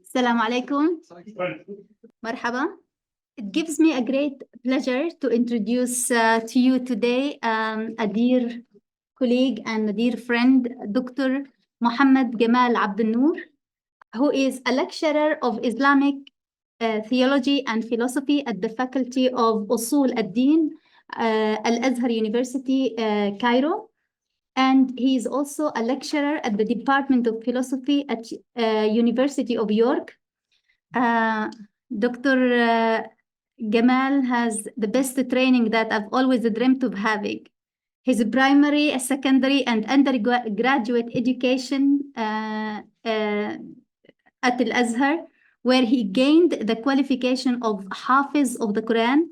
Assalamu alaikum. Marhaba. It gives me a great pleasure to introduce to you today a dear colleague and a dear friend, Dr. Mohammed Gamal Abdelnour, who is a lecturer of Islamic theology and philosophy at the Faculty of Usul ad-Din, Al-Azhar University, Cairo. And he is also a lecturer at the Department of Philosophy at University of York. Dr. Gamal has the best training that I've always dreamt of having. His primary, secondary, and undergraduate education at Al-Azhar, where he gained the qualification of Hafiz of the Quran.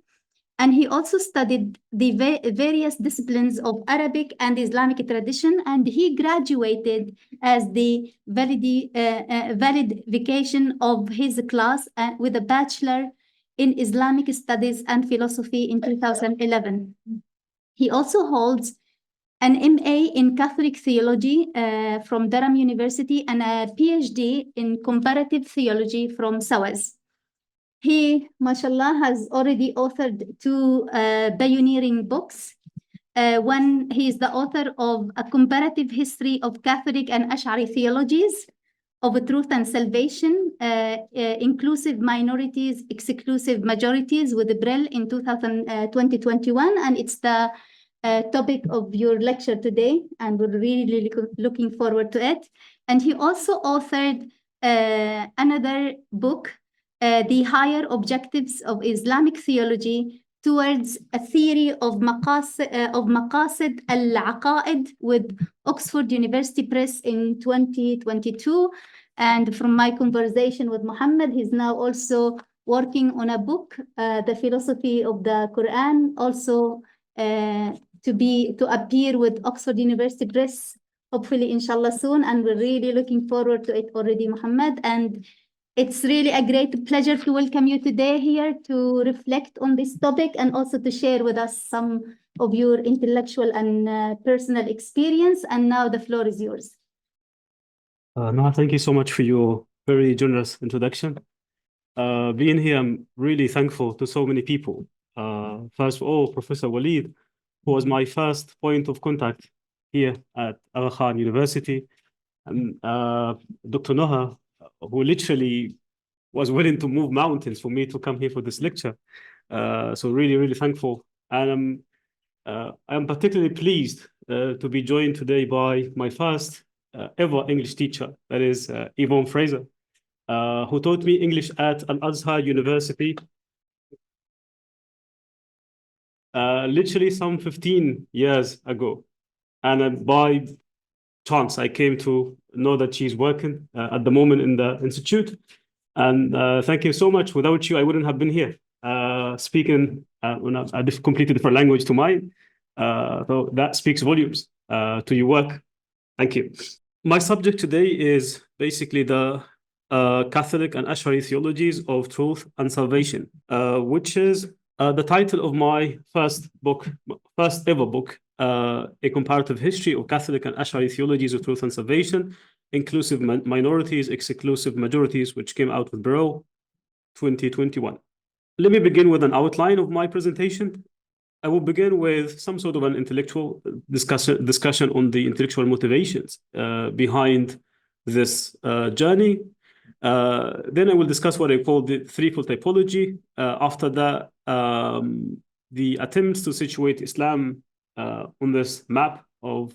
And he also studied the various disciplines of Arabic and Islamic tradition, and he graduated as the validification of his class with a Bachelor in Islamic Studies and Philosophy in 2011. He also holds an MA in Catholic Theology from Durham University and a PhD in Comparative Theology from SOAS. He, mashallah, has already authored two pioneering books. One, he is the author of A Comparative History of Catholic and Ashʿari Theologies of Truth and Salvation, Inclusive Minorities, Exclusive Majorities with Brill in 2021. And it's the topic of your lecture today, and we're really looking forward to it. And he also authored another book, The Higher Objectives of Islamic Theology Towards a Theory of Maqasid al-Aqaid with Oxford University Press in 2022. And from my conversation with Mohammed, he's now also working on a book, The Philosophy of the Quran, also to appear with Oxford University Press, hopefully, inshallah, soon. And we're really looking forward to it already, Mohammed. And it's really a great pleasure to welcome you today here to reflect on this topic and also to share with us some of your intellectual and personal experience. And now the floor is yours. No, thank you so much for your very generous introduction. Being here, I'm really thankful to so many people. First of all, Professor Walid, who was my first point of contact here at Aga Khan University, and Dr. Noha, who literally was willing to move mountains for me to come here for this lecture. So really thankful. And I'm particularly pleased to be joined today by my first ever English teacher, that is Yvonne Fraser, who taught me English at Al-Azhar University literally some 15 years ago. And by chance, I came to know that she's working at the moment in the institute. And thank you so much. Without you, I wouldn't have been here speaking on a completely different language to mine. So that speaks volumes to your work. Thank you. My subject today is basically the Catholic and Ashʿari theologies of truth and salvation, which is the title of my first ever book, A Comparative History of Catholic and Ashʿari Theologies of Truth and Salvation, Inclusive Minorities, Exclusive Majorities, which came out with Brill 2021. Let me begin with an outline of my presentation. I will begin with some sort of an intellectual discussion on the intellectual motivations behind this journey. Then I will discuss what I call the threefold typology. After that, the attempts to situate Islam on this map of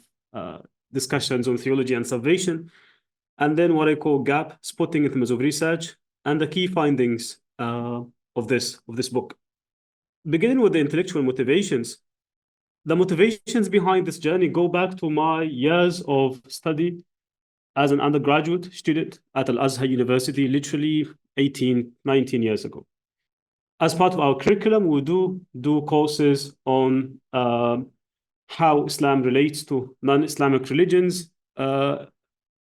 discussions on theology and salvation. And then what I call gap spotting in terms of research and the key findings of this book. Beginning with the intellectual motivations, the motivations behind this journey go back to my years of study as an undergraduate student at Al-Azhar University, literally 18, 19 years ago. As part of our curriculum, we do courses on how Islam relates to non-Islamic religions,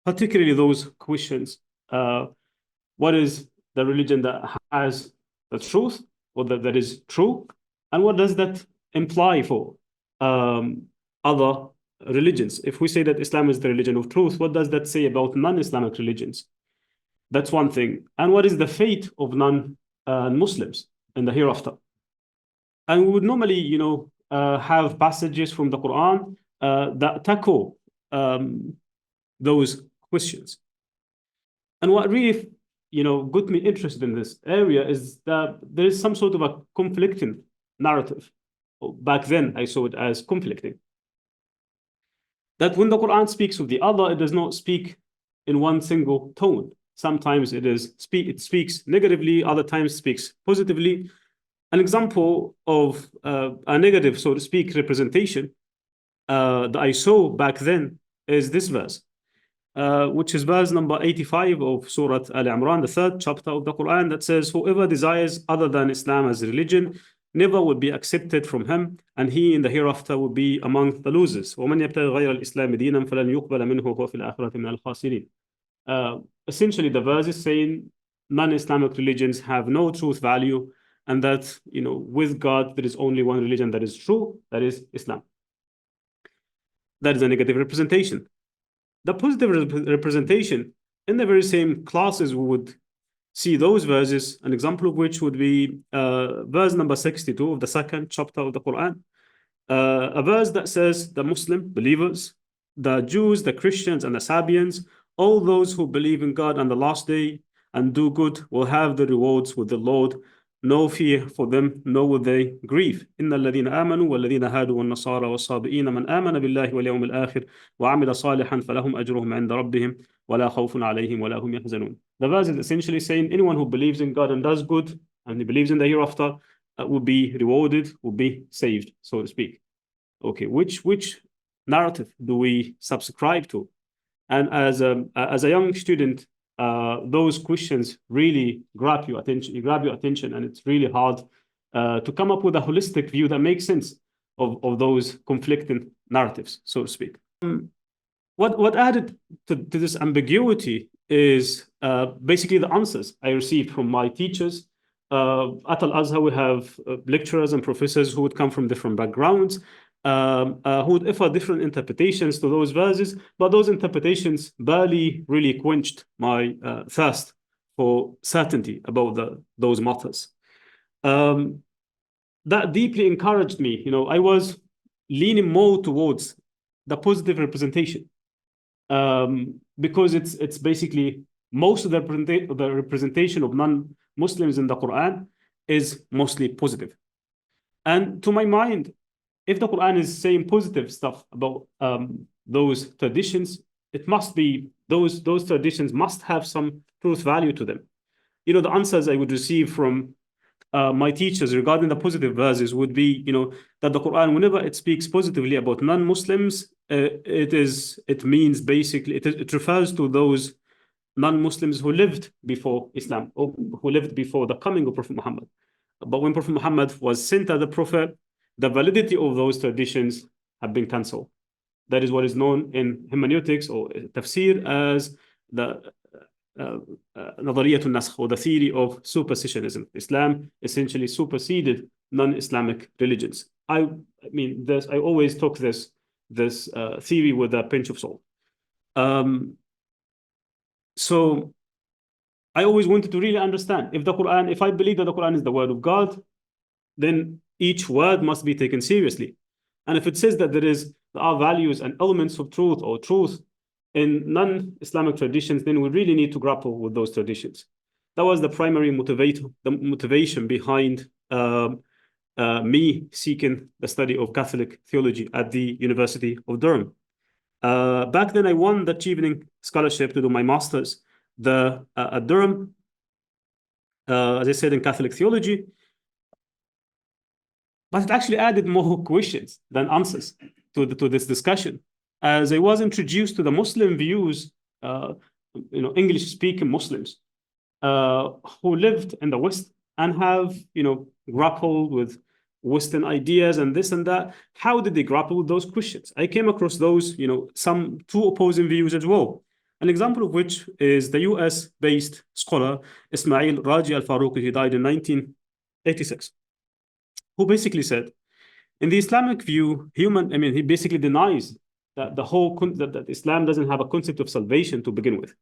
particularly those questions. What is the religion that has the truth, or that is true? And what does that imply for other religions? If we say that Islam is the religion of truth, what does that say about non-Islamic religions? That's one thing. And what is the fate of non-Muslims in the hereafter? And we would normally, have passages from the Quran that tackle those questions. And what really, got me interested in this area is that there is some sort of a conflicting narrative. Back then, I saw it as conflicting. That when the Quran speaks of the other, it does not speak in one single tone. Sometimes it speaks negatively, other times speaks positively. An example of a negative, so to speak, representation that I saw back then is this verse, which is verse number 85 of Surah Al-Imran, the 3rd chapter of the Quran, that says, whoever desires other than Islam as a religion never will be accepted from him, and he in the hereafter will be among the losers. وَمَنْ يَبْتَغِ غَيْرَ الْإِسْلَامِ دِينًا فَلَنْ يُقْبَلَ مِنْهُ وَهُوَ فِي الْآخِرَةِ مِنَ الْخَاسِرِينَ. Essentially, the verse is saying non-Islamic religions have no truth value, and that, with God, there is only one religion that is true, that is Islam. That is a negative representation. The positive representation, in the very same classes, we would see those verses, an example of which would be verse number 62 of the 2nd chapter of the Quran, a verse that says the Muslim believers, the Jews, the Christians, and the Sabians, all those who believe in God and the last day and do good will have the rewards with the Lord. No fear for them, nor will they grieve. إن الذين آمنوا والذين هادوا والنصارى والصابئين من آمن بالله واليوم الآخر وعمل صالحا فلهم أجرهم عند ربهم ولا خوف عليهم ولا هم يحزنون. The verse is essentially saying anyone who believes in God and does good and he believes in the hereafter will be rewarded, will be saved, so to speak. Okay, which narrative do we subscribe to? And as a young student, those questions really grab your attention, and it's really hard to come up with a holistic view that makes sense of those conflicting narratives, so to speak. What added to this ambiguity is basically the answers I received from my teachers. At Al-Azhar, we have lecturers and professors who would come from different backgrounds, who would offer different interpretations to those verses, but those interpretations barely really quenched my thirst for certainty about those matters. That deeply encouraged me. I was leaning more towards the positive representation, because it's basically most of the representation of non-Muslims in the Quran is mostly positive. And to my mind, if the Quran is saying positive stuff about those traditions, it must be those traditions must have some truth value to them. The answers I would receive from my teachers regarding the positive verses would be, that the Quran, whenever it speaks positively about non-Muslims, it means basically it refers to those non-Muslims who lived before Islam, or who lived before the coming of Prophet Muhammad. But when Prophet Muhammad was sent as a prophet, the validity of those traditions have been cancelled. That is what is known in hermeneutics or tafsir as the Nadariyatun Nasakh, or the theory of supersessionism. Islam essentially superseded non-Islamic religions. I always took this theory with a pinch of salt. So I always wanted to really understand if I believe that the Quran is the word of God, then each word must be taken seriously. And if it says that there are values and elements of truth or truth in non-Islamic traditions, then we really need to grapple with those traditions. That was the primary motivation behind me seeking the study of Catholic theology at the University of Durham. Back then, I won the Chevening Scholarship to do my master's at Durham, as I said, in Catholic theology. But it actually added more questions than answers to this discussion, as I was introduced to the Muslim views, English-speaking Muslims who lived in the West and have, grappled with Western ideas and this and that. How did they grapple with those questions? I came across those, some two opposing views as well. An example of which is the US-based scholar Ismail Raji al-Faruqi. He died in 1986. Who basically said, in the Islamic view, he basically denies that that Islam doesn't have a concept of salvation to begin with.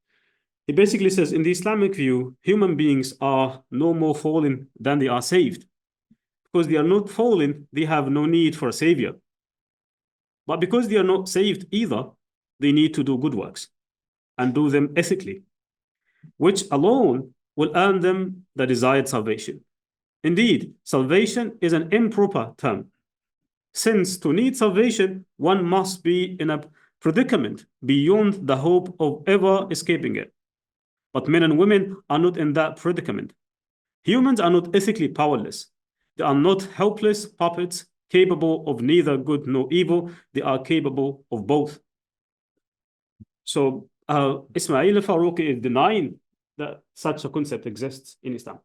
He basically says, in the Islamic view, human beings are no more fallen than they are saved. Because they are not fallen, they have no need for a savior. But because they are not saved either, they need to do good works and do them ethically, which alone will earn them the desired salvation. Indeed, salvation is an improper term, since to need salvation, one must be in a predicament beyond the hope of ever escaping it. But men and women are not in that predicament. Humans are not ethically powerless. They are not helpless puppets capable of neither good nor evil. They are capable of both. So Ismail al-Faruqi is denying that such a concept exists in Islam.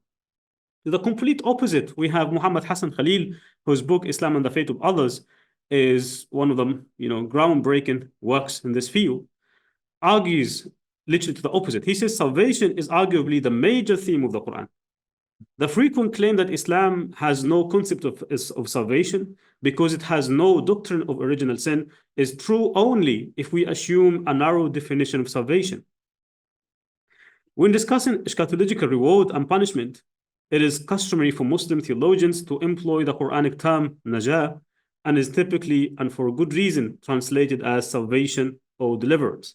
The complete opposite, we have Muhammad Hassan Khalil, whose book Islam and the Fate of Others is one of the groundbreaking works in this field, argues literally to the opposite. He says salvation is arguably the major theme of the Quran. The frequent claim that Islam has no concept of salvation because it has no doctrine of original sin is true only if we assume a narrow definition of salvation. When discussing eschatological reward and punishment, it is customary for Muslim theologians to employ the Quranic term najah, and is typically, and for good reason, translated as salvation or deliverance.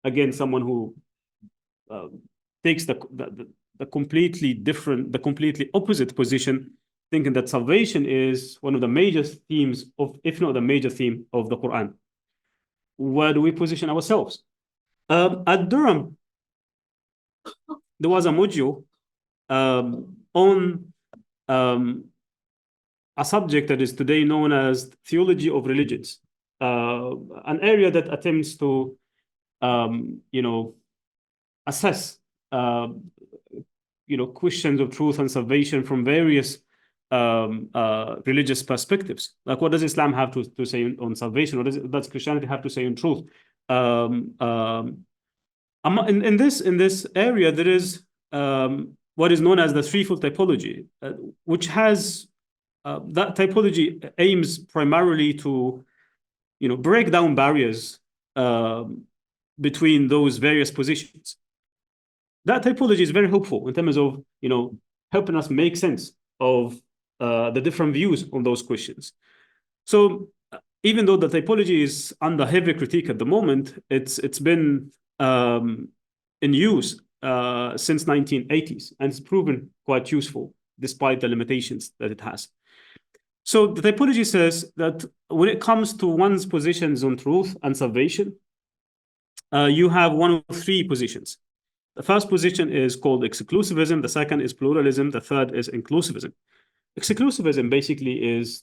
Again, someone who takes the completely opposite position, thinking that salvation is one of the major themes of, if not the major theme of the Quran. Where do we position ourselves? At Durham, there was a module on a subject that is today known as theology of religions, an area that attempts to, assess, questions of truth and salvation from various religious perspectives. Like, what does Islam have to say on salvation? What does Christianity have to say on truth? In this area, there is what is known as the threefold typology, which has that typology aims primarily to, break down barriers between those various positions. That typology is very helpful in terms of, helping us make sense of the different views on those questions. So even though the typology is under heavy critique at the moment, it's been in use since 1980s, and it's proven quite useful despite the limitations that it has. So the typology says that when it comes to one's positions on truth and salvation, you have one of three positions. The first position is called exclusivism. The second is pluralism. The third is inclusivism. Exclusivism basically is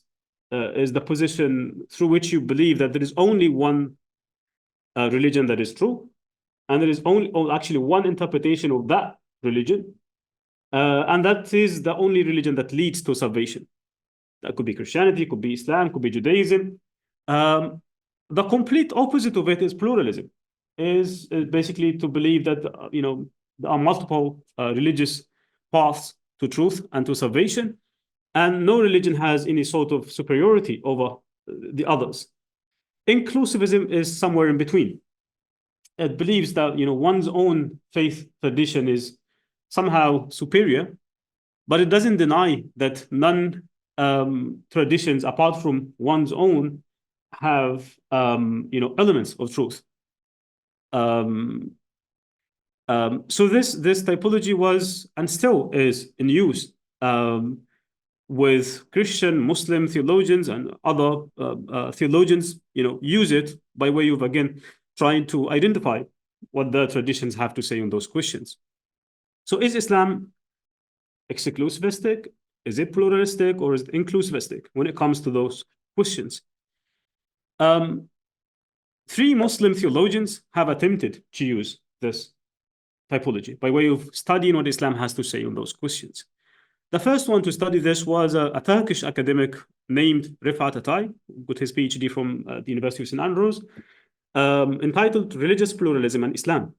the position through which you believe that there is only one religion that is true, and there is actually one interpretation of that religion, and that is the only religion that leads to salvation. That could be Christianity, could be Islam, could be Judaism. The complete opposite of it is pluralism. Is basically to believe that there are multiple religious paths to truth and to salvation, and no religion has any sort of superiority over the others. Inclusivism is somewhere in between. It believes that one's own faith tradition is somehow superior, but it doesn't deny that none traditions apart from one's own have elements of truth. So this typology was and still is in use with Christian, Muslim theologians and other theologians. Use it by way of, again, trying to identify what the traditions have to say on those questions. So is Islam exclusivistic? Is it pluralistic, or is it inclusivistic when it comes to those questions? Three Muslim theologians have attempted to use this typology by way of studying what Islam has to say on those questions. The first one to study this was a Turkish academic named Rifat Atay, got his PhD from the University of St. Andrews, entitled Religious Pluralism and Islam.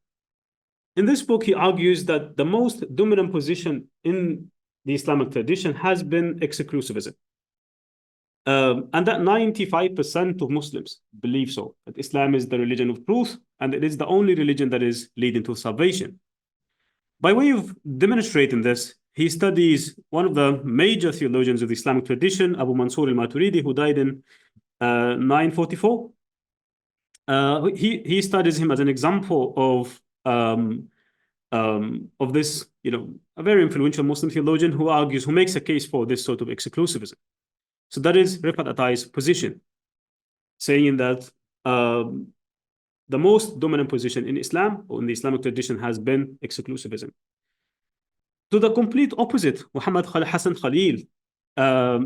In this book, he argues that the most dominant position in the Islamic tradition has been exclusivism. And that 95% of Muslims believe so, that Islam is the religion of truth, and it is the only religion that is leading to salvation. By way of demonstrating this, he studies one of the major theologians of the Islamic tradition, Abu Mansur al-Maturidi, who died in 944. He studies him as an example of this, a very influential Muslim theologian who makes a case for this sort of exclusivism. So that is Rifat Atai's position, saying that the most dominant position in Islam or in the Islamic tradition has been exclusivism. To the complete opposite, Muhammad Hassan Khalil,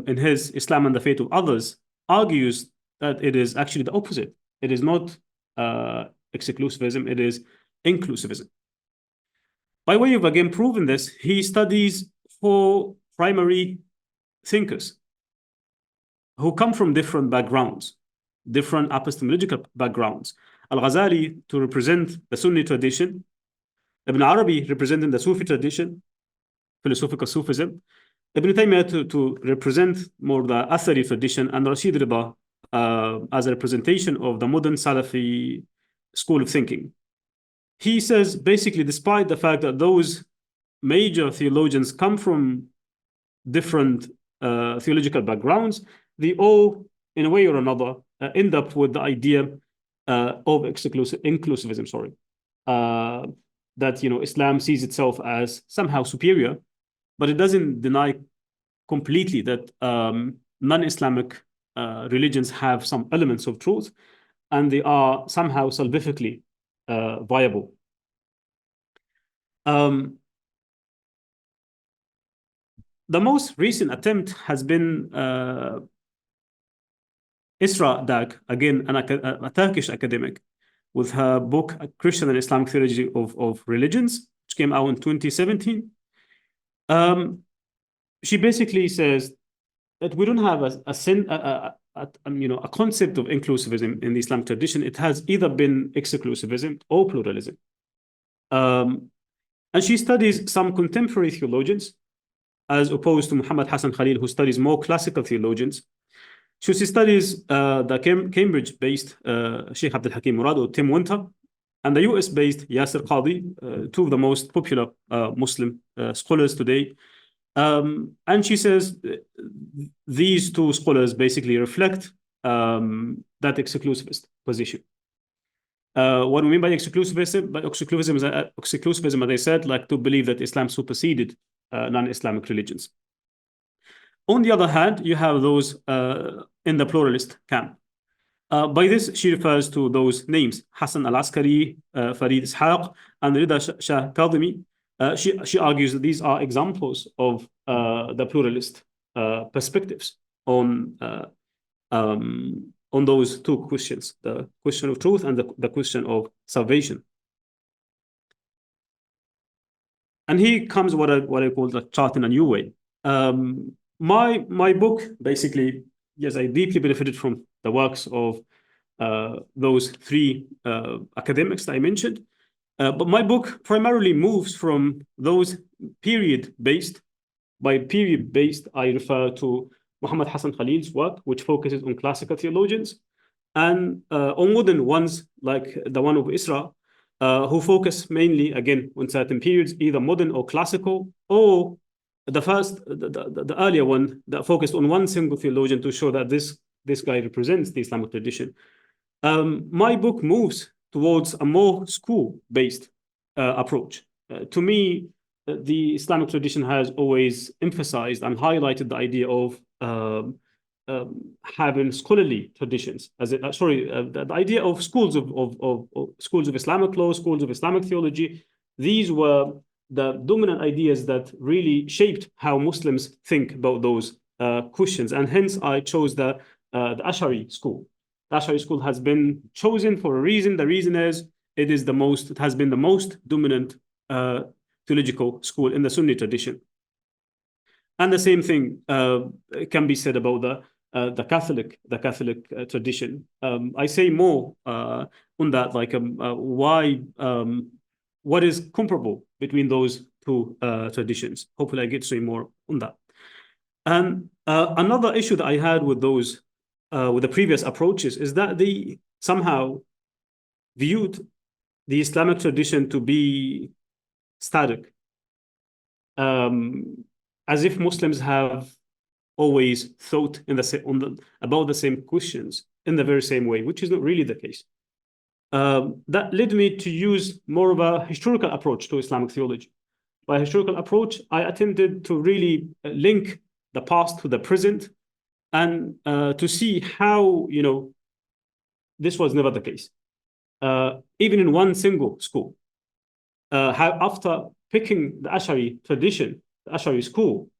in his Islam and the Fate of Others, argues that it is actually the opposite. It is not exclusivism, it is inclusivism. By way of, again, proving this, he studies 4 primary thinkers who come from different backgrounds, different epistemological backgrounds. Al-Ghazali to represent the Sunni tradition, Ibn Arabi representing the Sufi tradition, philosophical Sufism, Ibn Taymiyyah to represent more the Athari tradition, and Rashid Rida as a representation of the modern Salafi school of thinking. He says, basically, despite the fact that those major theologians come from different theological backgrounds, they all, in a way or another, end up with the idea of inclusivism, that Islam sees itself as somehow superior, but it doesn't deny completely that non-Islamic religions have some elements of truth, and they are somehow salvifically viable. The most recent attempt has been Isra Dag, again, a Turkish academic, with her book, Christian and Islamic Theology of Religions, which came out in 2017. She basically says that we don't have a concept of inclusivism in the Islamic tradition. It has either been exclusivism or pluralism. And she studies some contemporary theologians, as opposed to Muhammad Hassan Khalil, who studies more classical theologians. She studies the Cambridge-based Sheikh Abdul Hakim Murad, or Tim Winter, and the US-based Yasir Qadhi, 2 of the most popular Muslim scholars today. And she says these 2 scholars basically reflect that exclusivist position. What we mean by exclusivism, as I said, like to believe that Islam superseded non-Islamic religions. On the other hand, you have those in the pluralist camp. By this, she refers to those names: Hassan al-Askari, Farid Ishaq, and Rida Shah Kadhimi. She argues that these are examples of the pluralist perspectives on those 2 questions, the question of truth and the question of salvation. And here comes what I call the chart in a new way. My book, basically, yes, I deeply benefited from the works of those 3 academics that I mentioned. But my book primarily moves from those period-based. By period-based, I refer to Muhammad Hassan Khalil's work, which focuses on classical theologians, and on modern ones like the one of Isra, who focus mainly, again, on certain periods, either modern or classical, or the earlier one that focused on one single theologian to show that this guy represents the Islamic tradition. My book moves towards a more school-based approach. To me, the Islamic tradition has always emphasized and highlighted the idea of having scholarly traditions. The idea of schools of Islamic law, schools of Islamic theology. These were the dominant ideas that really shaped how Muslims think about those questions, and hence I chose the Ashʿari school. The Ashʿari school has been chosen for a reason. The reason is it has been the most dominant theological school in the Sunni tradition. And the same thing can be said about the Catholic tradition. I say more on that, like what is comparable between those 2 traditions. Hopefully, I get to say more on that. And Another issue that I had with those, with the previous approaches, is that they somehow viewed the Islamic tradition to be static, as if Muslims have always thought about the same questions in the very same way, which is not really the case. That led me to use more of a historical approach to Islamic theology. By historical approach, I attempted to really link the past to the present and to see how, this was never the case. Even in one single school, how after picking the Ash'ari tradition, the Ash'ari school,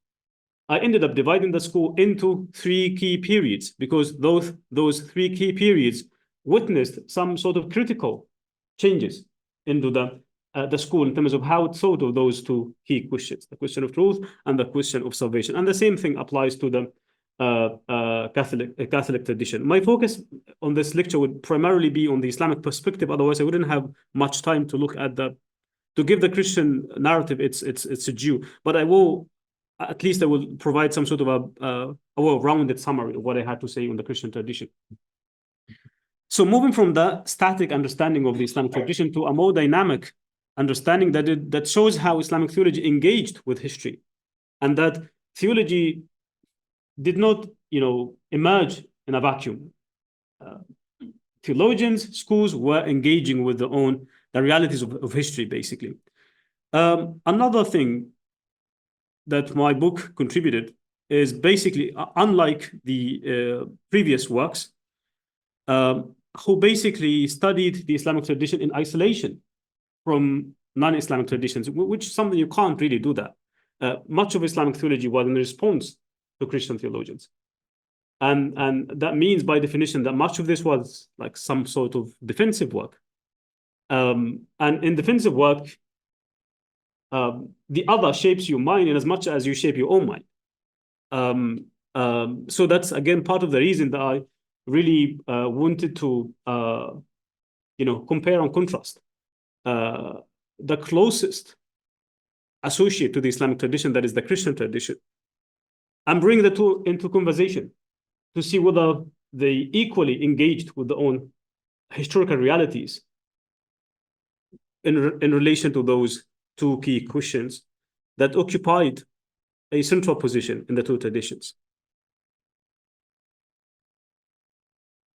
I ended up dividing the school into 3 key periods, because those 3 key periods witnessed some sort of critical changes into the school in terms of how it thought of those 2 key questions, the question of truth and the question of salvation. And the same thing applies to the Catholic tradition. My focus on this lecture would primarily be on the Islamic perspective. Otherwise, I wouldn't have much time to look at to give the Christian narrative its due. But I will provide some sort of a well-rounded summary of what I had to say on the Christian tradition. So moving from the static understanding of the Islamic tradition to a more dynamic understanding that shows how Islamic theology engaged with history, and that theology did not, emerge in a vacuum. Theologians, schools were engaging with the realities of history, basically. Another thing that my book contributed is basically, unlike the previous works, who basically studied the Islamic tradition in isolation from non-Islamic traditions, which is something you can't really do that. Much of Islamic theology was in response to Christian theologians. And that means, by definition, that much of this was like some sort of defensive work. And in defensive work, the other shapes your mind in as much as you shape your own mind. So that's, again, part of the reason that I really wanted to, compare and contrast the closest associate to the Islamic tradition, that is the Christian tradition, and bring the 2 into conversation to see whether they equally engaged with their own historical realities in relation to those 2 key questions that occupied a central position in the 2 traditions.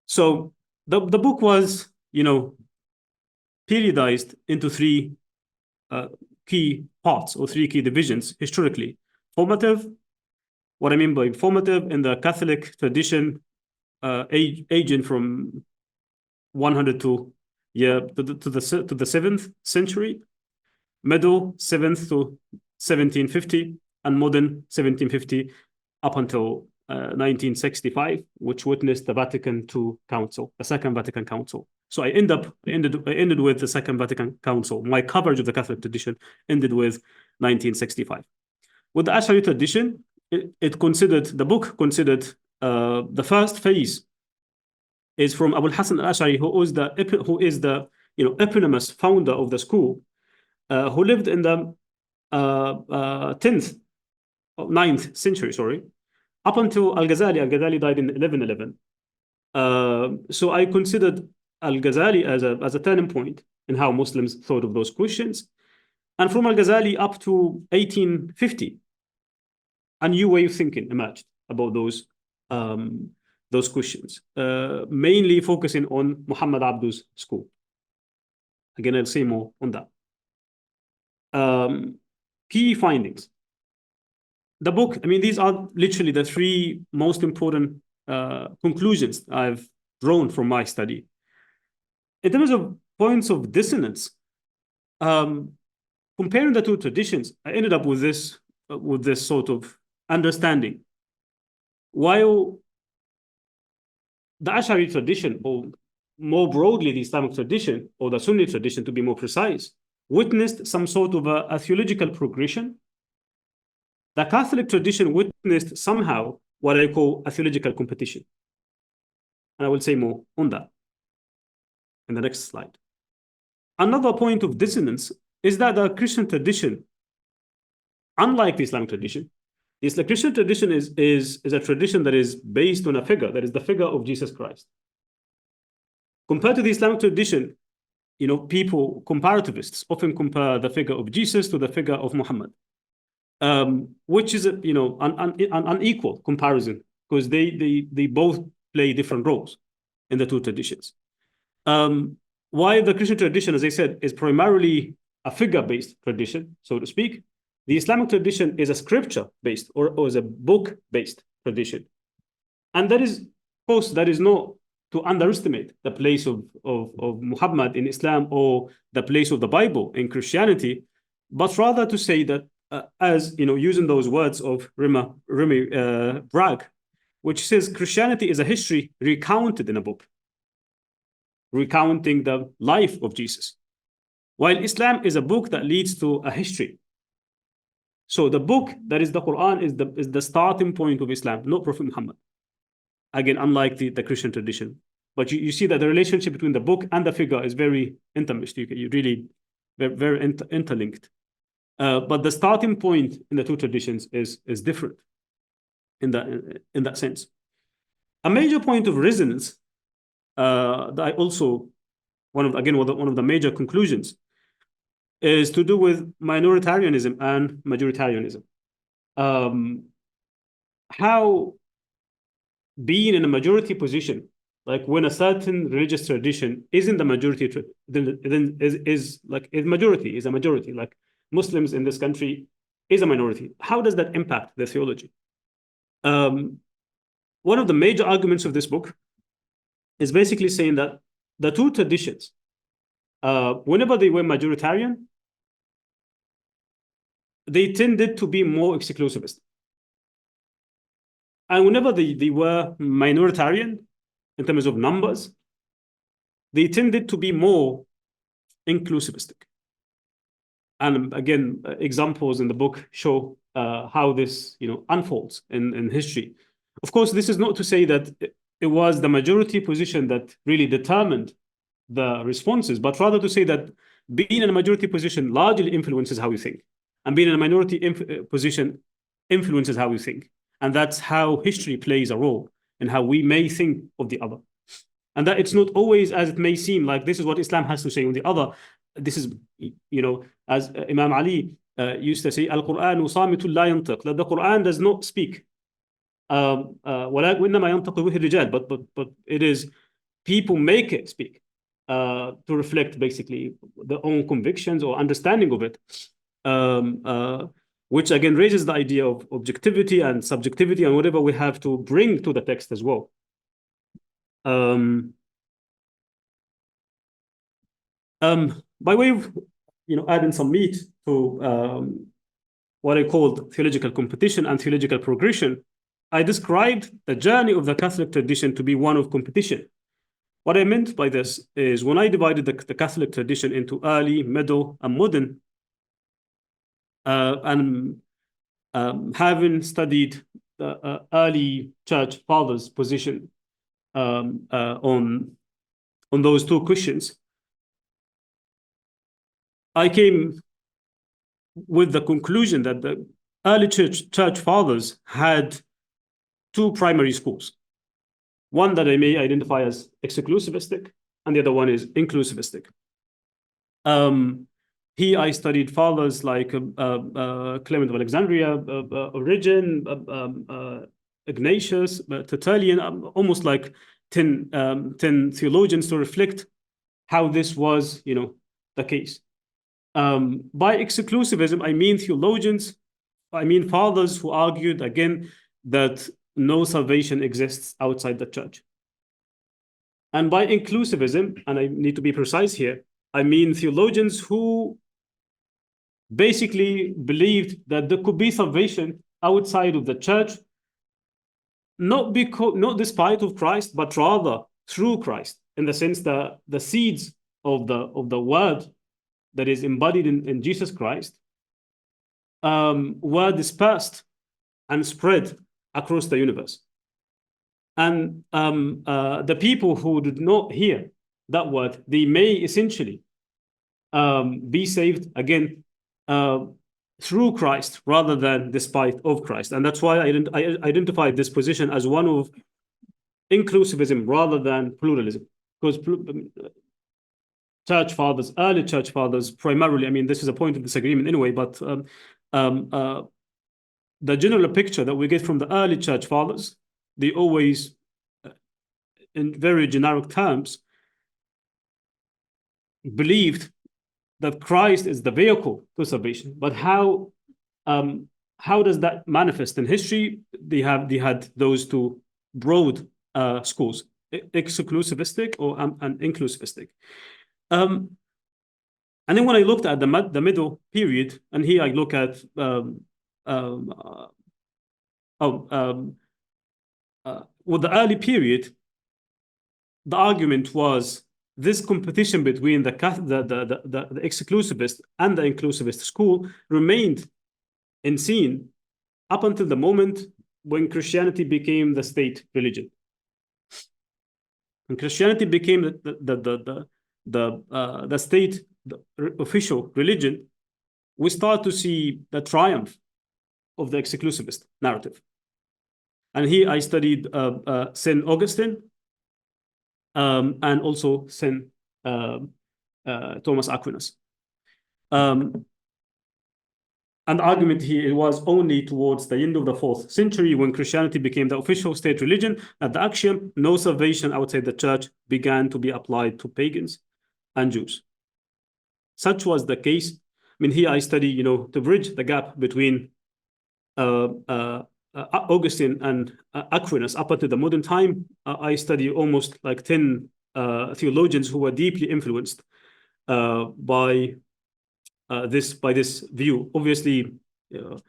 So the book was, periodized into 3 key parts, or 3 key divisions historically. Formative. What I mean by formative, in the Catholic tradition, aging from 100 to the 7th century, middle 7th to 1750, and modern 1750 up until 1965, which witnessed the Vatican II Council, the Second Vatican Council. So I ended with the Second Vatican Council. My coverage of the Catholic tradition ended with 1965. With the Ash'ari tradition, the book considered the first phase is from Abu al-Hasan al-Ash'ari, who is the eponymous founder of the school, who lived in the 9th century, up until Al-Ghazali. Al-Ghazali died in 1111. So I considered Al-Ghazali as a turning point in how Muslims thought of those questions. And from Al-Ghazali up to 1850, a new way of thinking emerged about those questions, mainly focusing on Muhammad Abdu's school. Again, I'll say more on that. Key findings. The book, these are literally the 3 most important conclusions I've drawn from my study. In terms of points of dissonance, comparing the 2 traditions, I ended up with this sort of understanding. While the Ash'ari tradition, or more broadly the Islamic tradition, or the Sunni tradition to be more precise, witnessed some sort of a theological progression, the Catholic tradition witnessed somehow what I call a theological competition. And I will say more on that in the next slide. Another point of dissonance is that the Christian tradition, unlike the Islamic tradition, The Christian tradition is a tradition that is based on a figure, that is the figure of Jesus Christ. Compared to the Islamic tradition, people, comparativists, often compare the figure of Jesus to the figure of Muhammad, which is an unequal comparison, because they both play different roles in the two traditions. While the Christian tradition, as I said, is primarily a figure-based tradition, so to speak, the Islamic tradition is a scripture-based or is a book-based tradition. And that is, of course, that is not to underestimate the place of Muhammad in Islam or the place of the Bible in Christianity, but rather to say that, as using those words of Remy Bragg, which says Christianity is a history recounted in a book, recounting the life of Jesus, while Islam is a book that leads to a history. So the book, that is the Quran, is the starting point of Islam, not Prophet Muhammad. Again, unlike the Christian tradition. But you see that the relationship between the book and the figure is very intimate. You really very interlinked. But the starting point in the two traditions is different in that sense. A major point of resonance that I also, one of the major conclusions, is to do with minoritarianism and majoritarianism. How being in a majority position, like when a certain religious tradition is in the majority, then is a majority, like Muslims in this country is a minority. How does that impact the theology? One of the major arguments of this book is basically saying that the two traditions, whenever they were majoritarian, they tended to be more exclusivist. And whenever they were minoritarian, in terms of numbers, they tended to be more inclusivistic. And again, examples in the book show how this unfolds in history. Of course, this is not to say that it was the majority position that really determined the responses, but rather to say that being in a majority position largely influences how you think, and being in a minority position influences how you think. And that's how history plays a role in how we may think of the other. And that it's not always as it may seem, like this is what Islam has to say on the other. This is, as Imam Ali used to say, Al-Qur'an samitun la yantiq, that the Quran does not speak. But it is people make it speak to reflect basically their own convictions or understanding of it. Which again raises the idea of objectivity and subjectivity and whatever we have to bring to the text as well. By way of adding some meat to what I called theological competition and theological progression, I described the journey of the Catholic tradition to be one of competition. What I meant by this is when I divided the Catholic tradition into early, middle, and modern, and having studied the early church fathers' position on those two questions, I came with the conclusion that the early church fathers had two primary schools. One that I may identify as exclusivistic, and the other one is inclusivistic. Here I studied fathers like Clement of Alexandria, Origen, Ignatius, Tertullian, almost like 10 theologians to reflect how this was, the case. By exclusivism, I mean theologians, I mean fathers who argued again that no salvation exists outside the church. And by inclusivism, and I need to be precise here, I mean theologians who basically believed that there could be salvation outside of the church, not despite of Christ, but rather through Christ, in the sense that the seeds of the word that is embodied in Jesus Christ were dispersed and spread across the universe. And the people who did not hear that word, they may essentially be saved again through Christ rather than despite of Christ. And that's why I identified this position as one of inclusivism rather than pluralism. Because church fathers, early church fathers, primarily, I mean, this is a point of disagreement anyway, but the general picture that we get from the early church fathers, they always, in very generic terms, believed that Christ is the vehicle to salvation. But how does that manifest in history? They had those two broad schools, exclusivistic or and inclusivistic. And then when I looked at the middle period, and here I look at with the early period, the argument was this competition between the exclusivist and the inclusivist school remained unseen up until the moment when Christianity became the state religion. When Christianity became the state official religion, we start to see the triumph of the exclusivist narrative. And here I studied St. Augustine and also St. Thomas Aquinas. And the argument here, it was only towards the end of the 4th century when Christianity became the official state religion that the axiom, no salvation outside the church, began to be applied to pagans and Jews. Such was the case. I mean, here I study, to bridge the gap between Augustine and Aquinas up until the modern time. I study almost like 10 theologians who were deeply influenced by this view. Obviously, there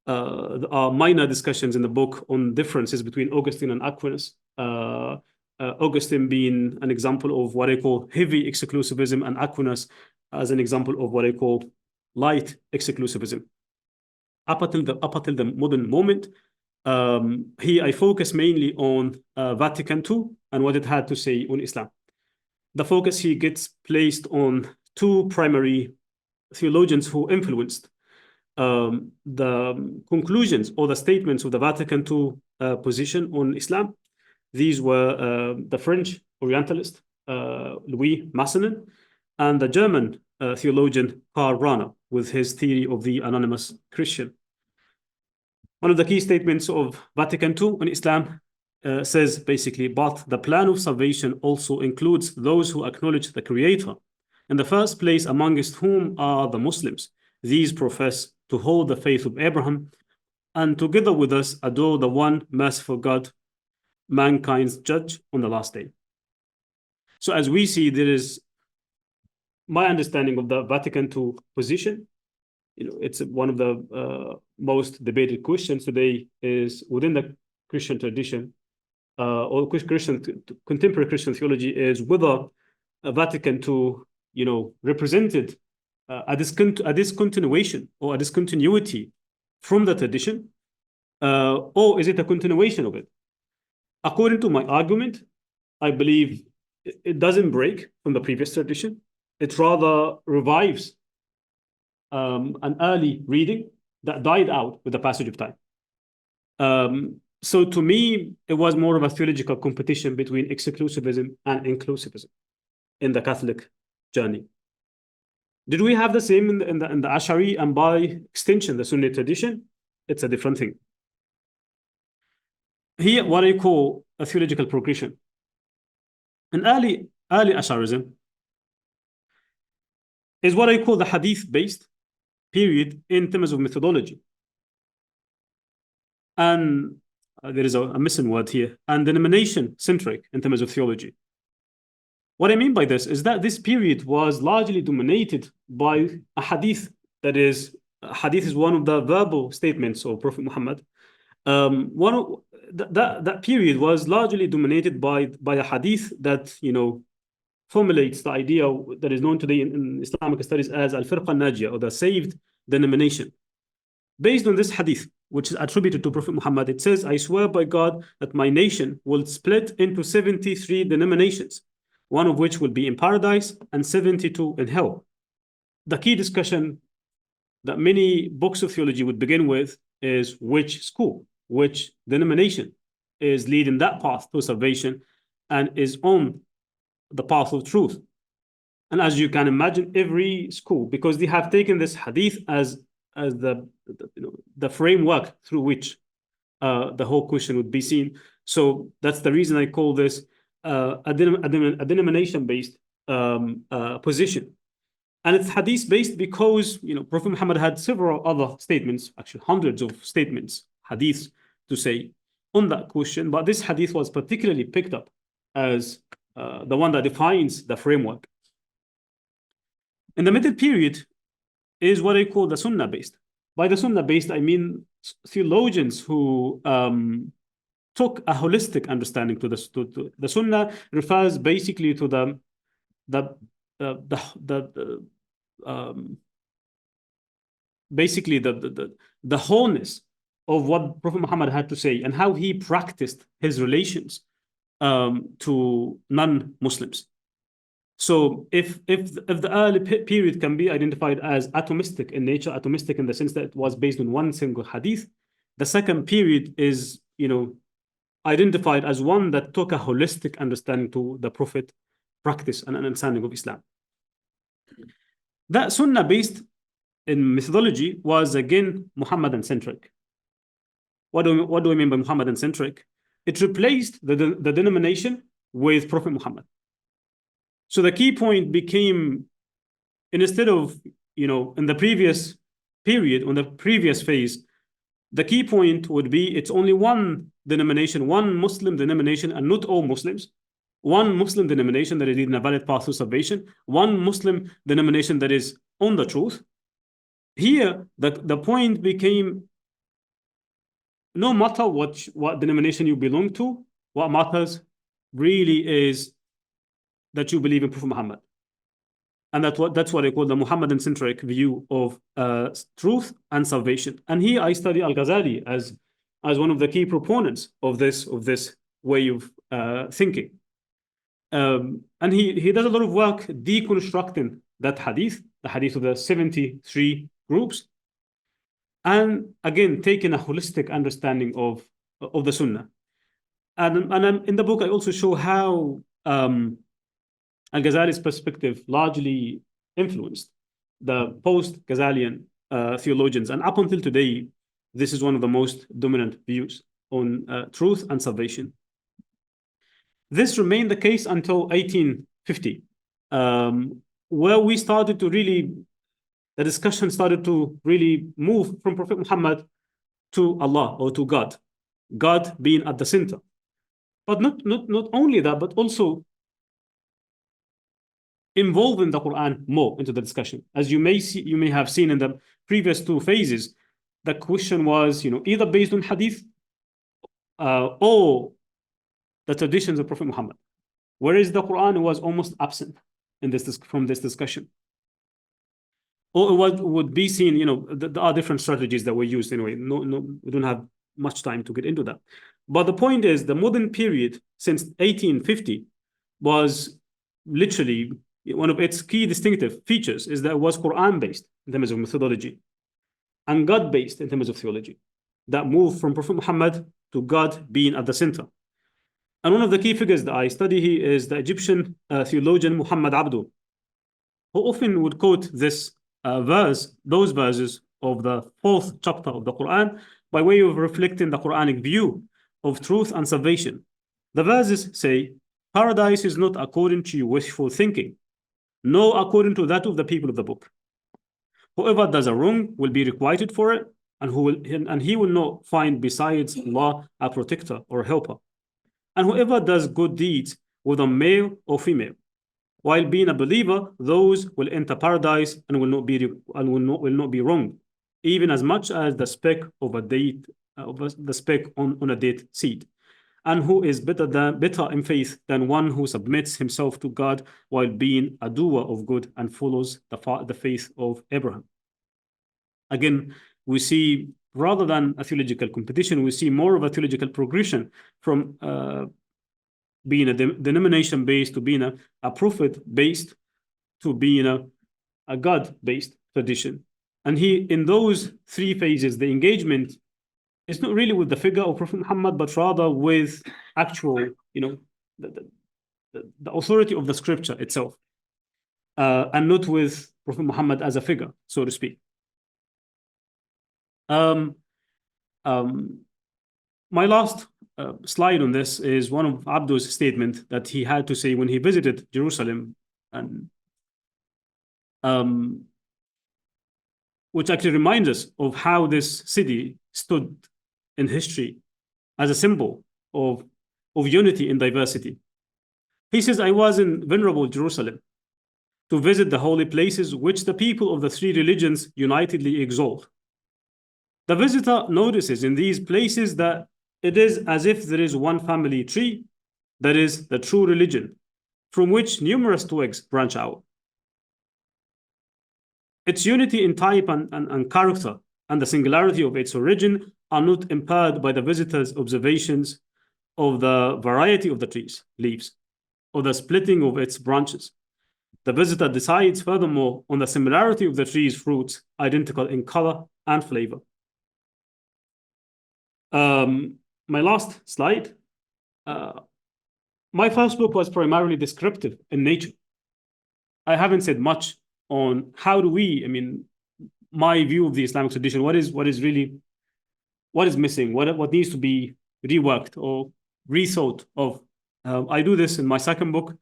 are minor discussions in the book on differences between Augustine and Aquinas. Augustine being an example of what I call heavy exclusivism, and Aquinas as an example of what I call light exclusivism. Up until the modern moment, here I focus mainly on Vatican II and what it had to say on Islam. The focus here gets placed on two primary theologians who influenced the conclusions or the statements of the Vatican II position on Islam. These were the French Orientalist Louis Massonin and the German theologian Karl Rahner with his theory of the anonymous Christian. One of the key statements of Vatican II on Islam says basically, but the plan of salvation also includes those who acknowledge the Creator, in the first place amongst whom are the Muslims. These profess to hold the faith of Abraham and together with us adore the one merciful God, mankind's judge on the last day. So as we see, there is my understanding of the Vatican II position. It's one of the most debated questions today is within the Christian tradition or contemporary Christian theology is whether Vatican II, represented a discontinuation or a discontinuity from the tradition, or is it a continuation of it? According to my argument, I believe it doesn't break from the previous tradition. It rather revives an early reading that died out with the passage of time. So to me, it was more of a theological competition between exclusivism and inclusivism in the Catholic journey. Did we have the same in the Ashʿari and by extension the Sunni tradition? It's a different thing. Here, what I call a theological progression. In early Ashʿarism is what I call the hadith-based period in terms of methodology. And there is a missing word here, and denomination-centric in terms of theology. What I mean by this is that this period was largely dominated by a hadith. That is, hadith is one of the verbal statements of Prophet Muhammad. That period was largely dominated by a hadith that formulates the idea that is known today in Islamic studies as al-firqa najiyah, or the saved denomination. Based on this hadith, which is attributed to Prophet Muhammad, it says, I swear by God that my nation will split into 73 denominations, one of which will be in paradise and 72 in hell. The key discussion that many books of theology would begin with is which school, which denomination is leading that path to salvation and is on the path of truth. And as you can imagine, every school, because they have taken this hadith as the framework through which the whole question would be seen. So that's the reason I call this a denomination-based position. And it's hadith-based because Prophet Muhammad had several other statements, actually hundreds of statements, hadiths to say on that question. But this hadith was particularly picked up as the one that defines the framework. In the middle period is what I call the Sunnah-based. By the Sunnah-based, I mean theologians who took a holistic understanding to the Sunnah. Refers basically to the wholeness of what Prophet Muhammad had to say and how he practiced his relations to non-Muslims. So if the early period can be identified as atomistic in nature, atomistic in the sense that it was based on one single hadith, the second period is identified as one that took a holistic understanding to the Prophet practice and an understanding of Islam. That Sunnah-based in methodology was again Muhammadan-centric. What do I mean by Muhammadan-centric? It replaced the denomination with Prophet Muhammad. So the key point became, instead of, in the previous period, on the previous phase, the key point would be it's only one denomination, one Muslim denomination, and not all Muslims. One Muslim denomination that is leading a valid path to salvation, one Muslim denomination that is on the truth. Here, the point became, no matter what denomination you belong to, what matters really is that you believe in Prophet Muhammad. And that's what I call the Muhammadan-centric view of truth and salvation. And here I study Al-Ghazali as one of the key proponents of this way of thinking. And he does a lot of work deconstructing that hadith, the hadith of the 73 groups, and again taking a holistic understanding of the Sunnah. And in the book I also show how Al-Ghazali's perspective largely influenced the post-Ghazalian theologians. And up until today, this is one of the most dominant views on truth and salvation. This remained the case until 1850, where we started to the discussion started to really move from Prophet Muhammad to Allah or to God, God being at the center. But not only that, but also involving the Quran more into the discussion. As you may have seen in the previous two phases, the question was, either based on hadith or the traditions of Prophet Muhammad, whereas the Quran was almost absent from this discussion. Or what would be seen, there are different strategies that were used anyway. No, we don't have much time to get into that. But the point is, the modern period since 1850 was literally one of its key distinctive features is that it was Quran-based in terms of methodology and God-based in terms of theology, that moved from Prophet Muhammad to God being at the center. And one of the key figures that I study here is the Egyptian theologian Mohammed Abdelnour, who often would quote those verses of the 4th chapter of the Quran by way of reflecting the Quranic view of truth and salvation. The verses say, "Paradise is not according to your wishful thinking, nor according to that of the people of the book. Whoever does a wrong will be requited for it, and he will not find besides Allah a protector or helper. And whoever does good deeds, whether male or female, while being a believer, those will enter paradise and will not be wronged, even as much as the speck of a date, the speck on a date seed. And who is better in faith than one who submits himself to God while being a doer of good and follows the faith of Abraham." Again, we see, rather than a theological competition, we see more of a theological progression from being a denomination-based to being a prophet-based to being a God-based tradition. And in those three phases, the engagement is not really with the figure of Prophet Muhammad, but rather with actual, the authority of the scripture itself, and not with Prophet Muhammad as a figure, so to speak. My last slide on this is one of Abdu's statement that he had to say when he visited Jerusalem, and which actually reminds us of how this city stood in history as a symbol of unity in diversity. He says, I was in venerable Jerusalem to visit the holy places which the people of the three religions unitedly exalt. The visitor notices in these places that it is as if there is one family tree, that is the true religion, from which numerous twigs branch out. Its unity in type and character and the singularity of its origin are not impaired by the visitor's observations of the variety of the tree's leaves or the splitting of its branches. The visitor decides furthermore on the similarity of the tree's fruits, identical in color and flavor. My last slide. My first book was primarily descriptive in nature. I haven't said much on how do we, my view of the Islamic tradition, what is missing, what needs to be reworked or rethought of. I do this in my second book,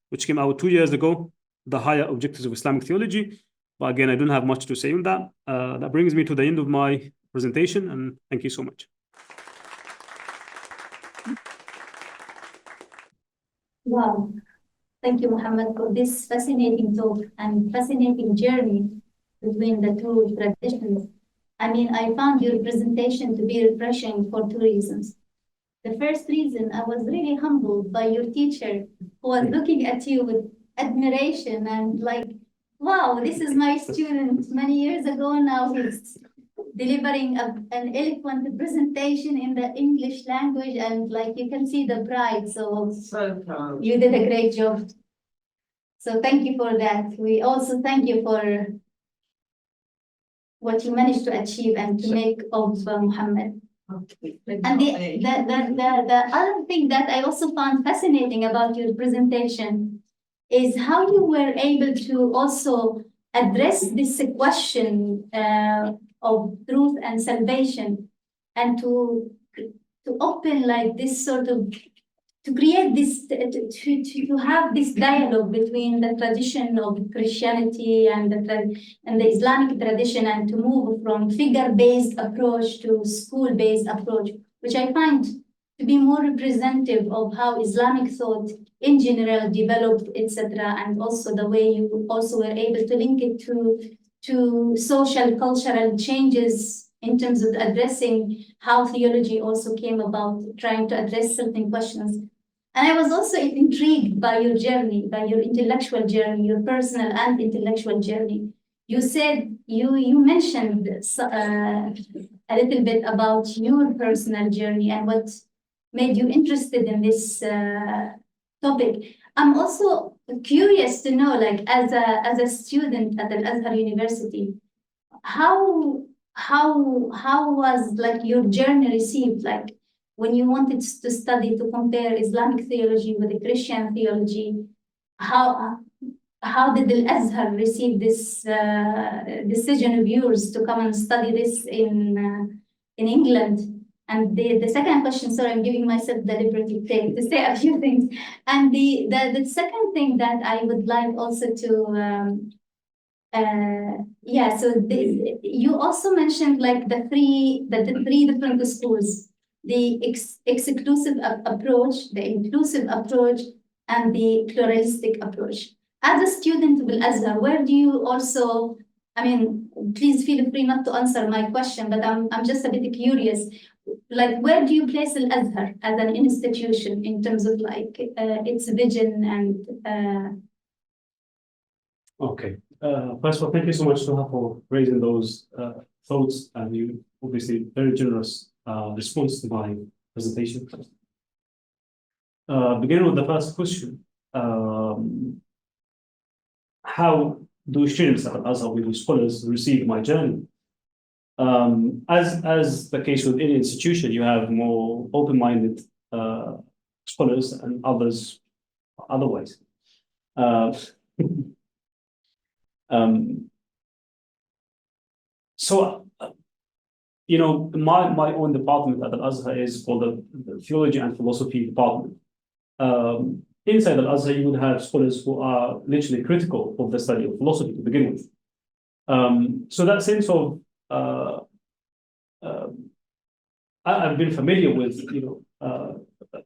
which came out 2 years ago, The Higher Objectives of Islamic Theology. But again, I don't have much to say on that. That brings me to the end of my presentation, and thank you so much. Wow. Thank you, Mohammed, for this fascinating talk and fascinating journey between the two traditions. I found your presentation to be refreshing for two reasons. The first reason, I was really humbled by your teacher who was looking at you with admiration and like, wow, this is my student many years ago. Now he's delivering an eloquent presentation in the English language, and like you can see the pride. So you did a great job. So thank you for that. We also thank you for what you managed to achieve and to make of Muhammad. And the other thing that I also found fascinating about your presentation is how you were able to also address this question of truth and salvation, and to open like this sort of, to create this, to have this dialogue between the tradition of Christianity and the Islamic tradition, and to move from figure-based approach to school-based approach, which I find to be more representative of how Islamic thought in general developed, etc., and also the way you also were able to link it to social, cultural changes in terms of addressing how theology also came about, trying to address certain questions. And I was also intrigued by your journey, by your intellectual journey, your personal and intellectual journey. You said, you mentioned a little bit about your personal journey and what made you interested in this topic. I'm also curious to know, like, as a student at Al-Azhar University, how was like your journey received? Like, when you wanted to study, to compare Islamic theology with the Christian theology, how did Al-Azhar receive this decision of yours to come and study this in England? And the second question, sorry, I'm giving myself the liberty to say a few things. And the second thing that I would like also to you also mentioned like the three different schools: the exclusive approach, the inclusive approach, and the pluralistic approach. As a student of Al-Azhar, where do you also, please feel free not to answer my question, but I'm just a bit curious. Like, where do you place Al-Azhar as an institution in terms of like its vision and Okay. First of all, thank you so much, Suha, for raising those thoughts, and you obviously very generous response to my presentation. Beginning with the first question, how do students at Al-Azhar, we do scholars receive my journal. As the case with any institution, you have more open-minded scholars and others otherwise. My own department at Al-Azhar is called the Theology and Philosophy Department. Inside Al-Azhar, you would have scholars who are literally critical of the study of philosophy to begin with. So that sense of I've been familiar with,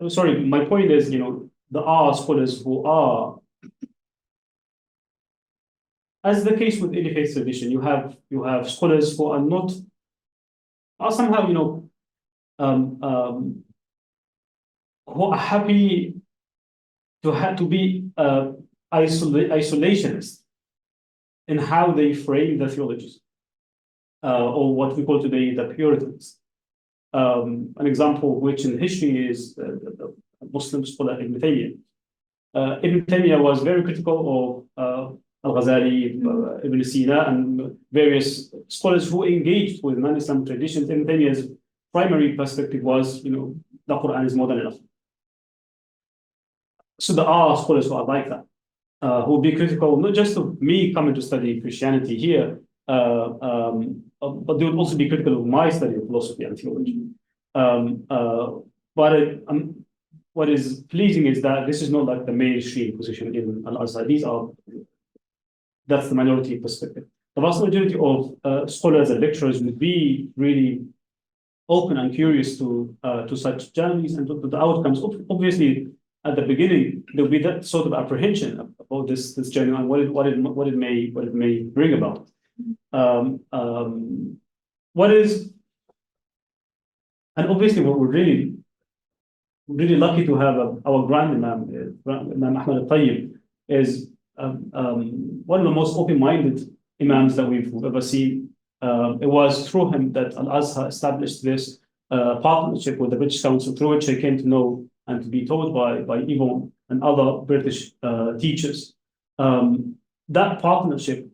sorry, my point is, there are scholars who are, as the case with any faith tradition, you have scholars who are somehow, who are happy to be isolationist in how they frame the theologies, or what we call today the Puritans. An example of which in history is the Muslim scholar Ibn Taymiyyah. Ibn Taymiyyah was very critical of Al-Ghazali, Ibn Sina, and various scholars who engaged with non-Islamic traditions. Ibn Taymiyyah's primary perspective was, the Quran is more than enough. So there are scholars who are like that, who will be critical, not just of me coming to study Christianity here, but they would also be critical of my study of philosophy and theology. What is pleasing is that this is not like the mainstream position in Al-Azhar. That's the minority perspective. The vast majority of scholars and lecturers would be really open and curious to such journeys and to the outcomes. Obviously, at the beginning, there will be that sort of apprehension about this journey and what it may bring about. And obviously, we're really lucky to have our grand Imam, Imam Ahmad al-Tayyib, is one of the most open-minded imams that we've ever seen. It was through him that Al-Azhar established this partnership with the British Council, through which I came to know and to be taught by Yvonne and other British teachers. That partnership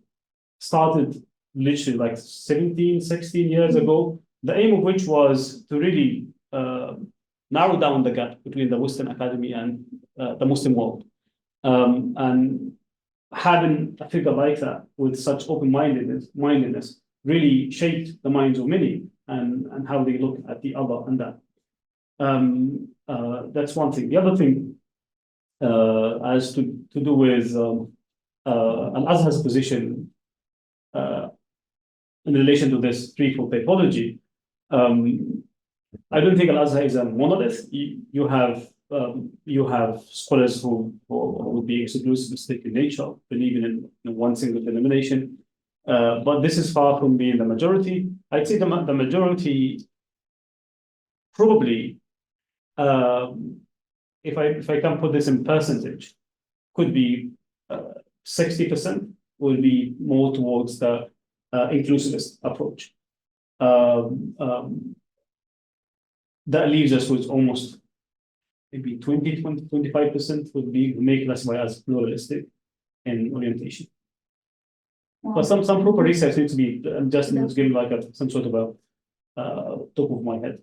started literally like 16 years ago, the aim of which was to really narrow down the gap between the Western academy and the Muslim world. And having a figure like that with such open-mindedness really shaped the minds of many and how they look at the other and that. That's one thing. The other thing has to do with Al-Azhar's position in relation to this threefold typology. I don't think Al-Azhar is a monolith. You have scholars who would be exclusivistic in nature, believing in one single denomination. But this is far from being the majority. I'd say the majority probably, if I can put this in percentage, could be 60% will be more towards the inclusivist approach. That leaves us with almost maybe 25% would be make classified as pluralistic in orientation. Wow. But some proper research needs to be just giving like some sort of a top of my head.